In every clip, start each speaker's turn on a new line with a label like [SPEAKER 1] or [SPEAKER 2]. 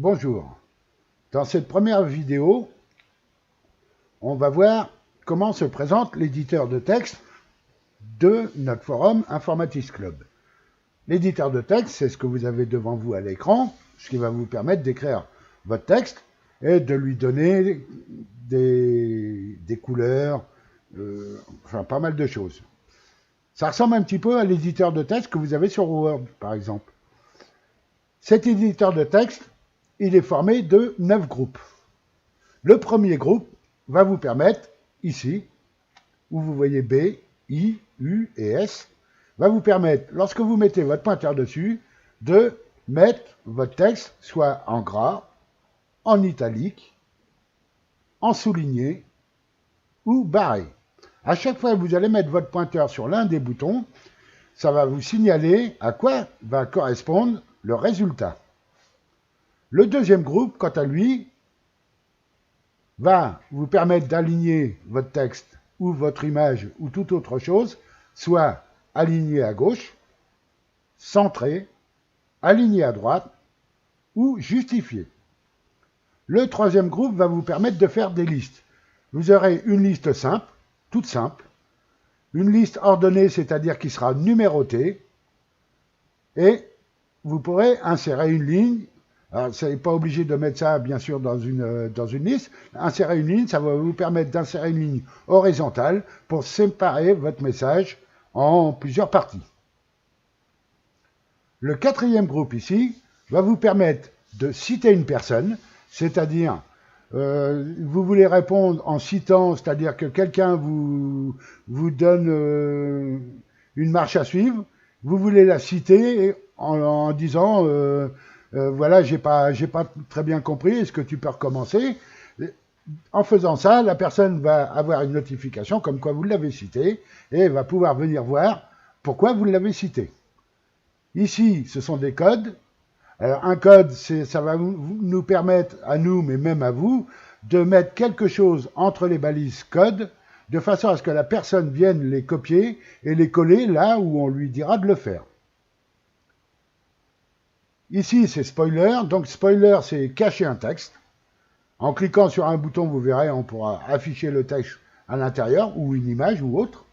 [SPEAKER 1] Bonjour. Dans cette première vidéo, on va voir comment se présente l'éditeur de texte de notre forum Informatis Club. L'éditeur de texte, c'est ce que vous avez devant vous à l'écran, ce qui va vous permettre d'écrire votre texte et de lui donner des couleurs, enfin pas mal de choses. Ça ressemble un petit peu à l'éditeur de texte que vous avez sur Word, par exemple. Cet éditeur de texte, il est formé de 9 groupes. Le premier groupe va vous permettre, ici, où vous voyez B, I, U et S, va vous permettre, lorsque vous mettez votre pointeur dessus, de mettre votre texte soit en gras, en italique, en souligné ou barré. À chaque fois que vous allez mettre votre pointeur sur l'un des boutons, ça va vous signaler à quoi va correspondre le résultat. Le deuxième groupe, quant à lui, va vous permettre d'aligner votre texte ou votre image ou toute autre chose, soit aligné à gauche, centré, aligné à droite ou justifié. Le troisième groupe va vous permettre de faire des listes. Vous aurez une liste simple, toute simple, une liste ordonnée, c'est-à-dire qui sera numérotée, et vous pourrez insérer une ligne. Alors, vous n'êtes pas obligé de mettre ça, bien sûr, dans une liste. Insérer une ligne, ça va vous permettre d'insérer une ligne horizontale pour séparer votre message en plusieurs parties. Le quatrième groupe ici va vous permettre de citer une personne, c'est-à-dire vous voulez répondre en citant, c'est-à-dire que quelqu'un vous donne une marche à suivre, vous voulez la citer en disant voilà, j'ai pas très bien compris, est-ce que tu peux recommencer? En faisant ça, la personne va avoir une notification comme quoi vous l'avez cité et va pouvoir venir voir pourquoi vous l'avez cité. Ici, ce sont des codes. Alors, un code, ça va nous permettre, à nous, mais même à vous, de mettre quelque chose entre les balises code, de façon à ce que la personne vienne les copier et les coller là où on lui dira de le faire. Ici, c'est spoiler. Donc, spoiler, c'est cacher un texte. En cliquant sur un bouton, vous verrez, on pourra afficher le texte à l'intérieur, ou une image, ou autre.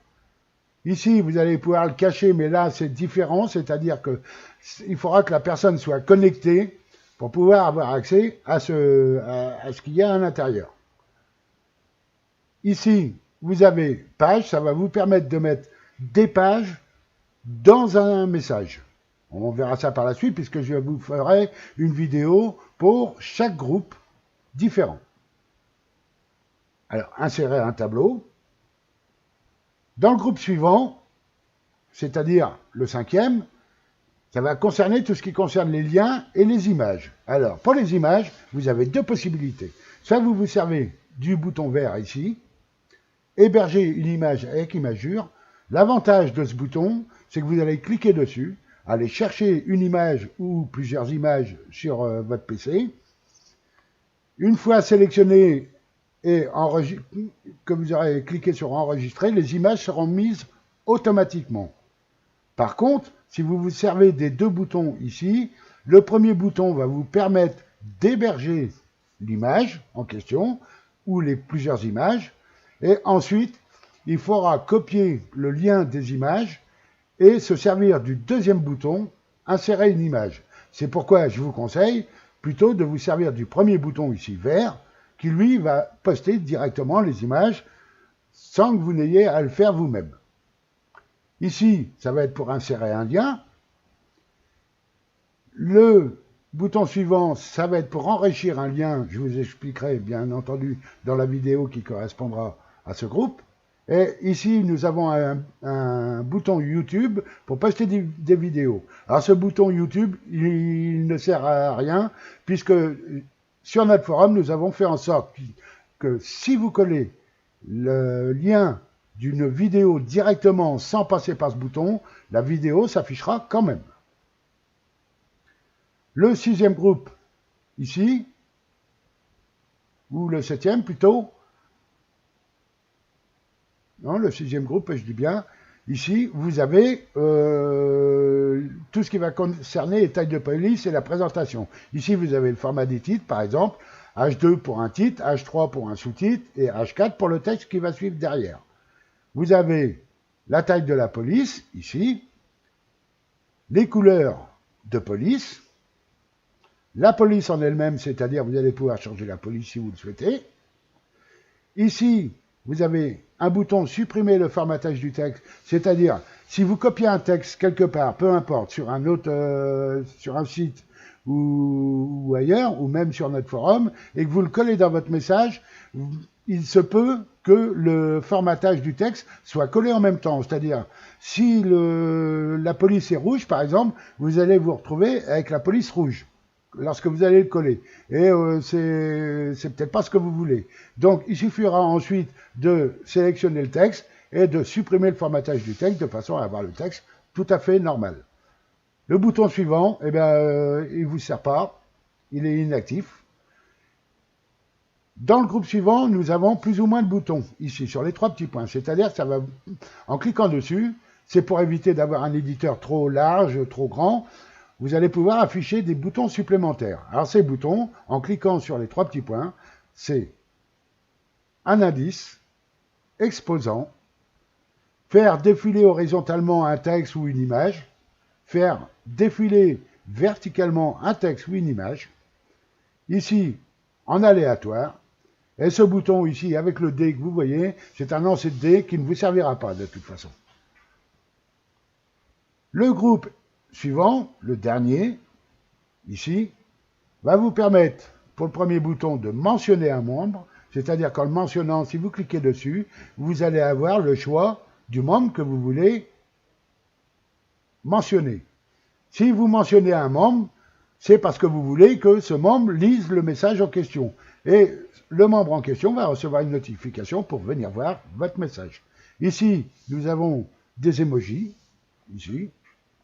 [SPEAKER 1] Ici, vous allez pouvoir le cacher, mais là, c'est différent, c'est-à-dire qu'il faudra que la personne soit connectée pour pouvoir avoir accès à ce qu'il y a à l'intérieur. Ici, vous avez page, ça va vous permettre de mettre des pages dans un message. On verra ça par la suite, puisque je vous ferai une vidéo pour chaque groupe différent. Alors, insérer un tableau. Dans le groupe suivant, c'est-à-dire le cinquième, ça va concerner tout ce qui concerne les liens et les images. Alors, pour les images, vous avez deux possibilités. Soit vous vous servez du bouton vert ici, héberger une image avec imagure. L'avantage de ce bouton, c'est que vous allez cliquer dessus, aller chercher une image ou plusieurs images sur votre PC. Une fois sélectionné et que vous aurez cliqué sur enregistrer, les images seront mises automatiquement. Par contre, si vous vous servez des deux boutons ici, le premier bouton va vous permettre d'héberger l'image en question, ou les plusieurs images, et ensuite, il faudra copier le lien des images et se servir du deuxième bouton, insérer une image. C'est pourquoi je vous conseille plutôt de vous servir du premier bouton ici vert, qui lui va poster directement les images sans que vous n'ayez à le faire vous-même. Ici, ça va être pour insérer un lien. Le bouton suivant, ça va être pour enrichir un lien. Je vous expliquerai bien entendu dans la vidéo qui correspondra à ce groupe. Et ici, nous avons un bouton YouTube pour poster des vidéos. Alors ce bouton YouTube, il ne sert à rien, puisque sur notre forum, nous avons fait en sorte que si vous collez le lien d'une vidéo directement sans passer par ce bouton, la vidéo s'affichera quand même. Le sixième groupe, ici, ou le septième plutôt, non, le sixième groupe, je dis bien, Ici, vous avez tout ce qui va concerner les tailles de police et la présentation. Ici, vous avez le format des titres, par exemple, H2 pour un titre, H3 pour un sous-titre et H4 pour le texte qui va suivre derrière. Vous avez la taille de la police, ici, les couleurs de police, la police en elle-même, c'est-à-dire vous allez pouvoir changer la police si vous le souhaitez. Ici, vous avez un bouton supprimer le formatage du texte, c'est-à-dire si vous copiez un texte quelque part, peu importe, sur un autre, sur un site ou ailleurs, ou même sur notre forum, et que vous le collez dans votre message, il se peut que le formatage du texte soit collé en même temps. C'est-à-dire, si la police est rouge, par exemple, vous allez vous retrouver avec la police rouge lorsque vous allez le coller. Et c'est peut-être pas ce que vous voulez. Donc, il suffira ensuite de sélectionner le texte et de supprimer le formatage du texte de façon à avoir le texte tout à fait normal. Le bouton suivant, eh bien, il vous sert pas, il est inactif. Dans le groupe suivant, nous avons plus ou moins de boutons, ici, sur les 3 petits points. C'est-à-dire que ça va, en cliquant dessus, c'est pour éviter d'avoir un éditeur trop large, trop grand, vous allez pouvoir afficher des boutons supplémentaires. Alors ces boutons, en cliquant sur les 3 petits points, c'est un indice, exposant, faire défiler horizontalement un texte ou une image, faire défiler verticalement un texte ou une image, ici en aléatoire, et ce bouton ici avec le D que vous voyez, c'est un lancer de D qui ne vous servira pas de toute façon. Le groupe suivant, le dernier, ici, va vous permettre, pour le premier bouton, de mentionner un membre, c'est-à-dire qu'en le mentionnant, si vous cliquez dessus, vous allez avoir le choix du membre que vous voulez mentionner. Si vous mentionnez un membre, c'est parce que vous voulez que ce membre lise le message en question. Et le membre en question va recevoir une notification pour venir voir votre message. Ici, nous avons des emojis, ici,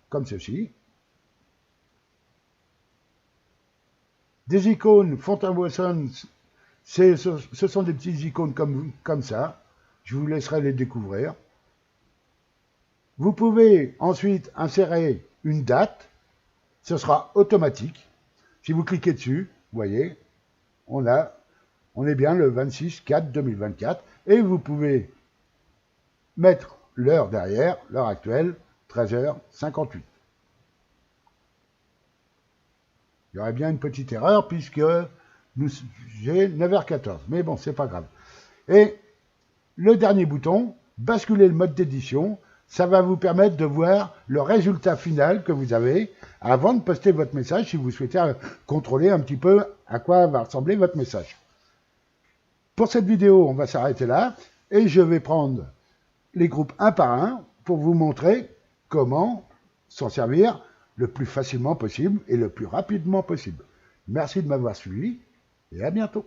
[SPEAKER 1] comme ceci. Des icônes Fountainbleau, ce sont des petites icônes comme ça. Je vous laisserai les découvrir. Vous pouvez ensuite insérer une date. Ce sera automatique. Si vous cliquez dessus, vous voyez, on est bien le 26/4/2024. Et vous pouvez mettre l'heure derrière, l'heure actuelle, 13h58. Il y aurait bien une petite erreur puisque j'ai 9h14. Mais bon, c'est pas grave. Et le dernier bouton, basculer le mode d'édition, ça va vous permettre de voir le résultat final que vous avez avant de poster votre message si vous souhaitez contrôler un petit peu à quoi va ressembler votre message. Pour cette vidéo, on va s'arrêter là et je vais prendre les groupes un par un pour vous montrer comment s'en servir le plus facilement possible et le plus rapidement possible. Merci de m'avoir suivi et à bientôt.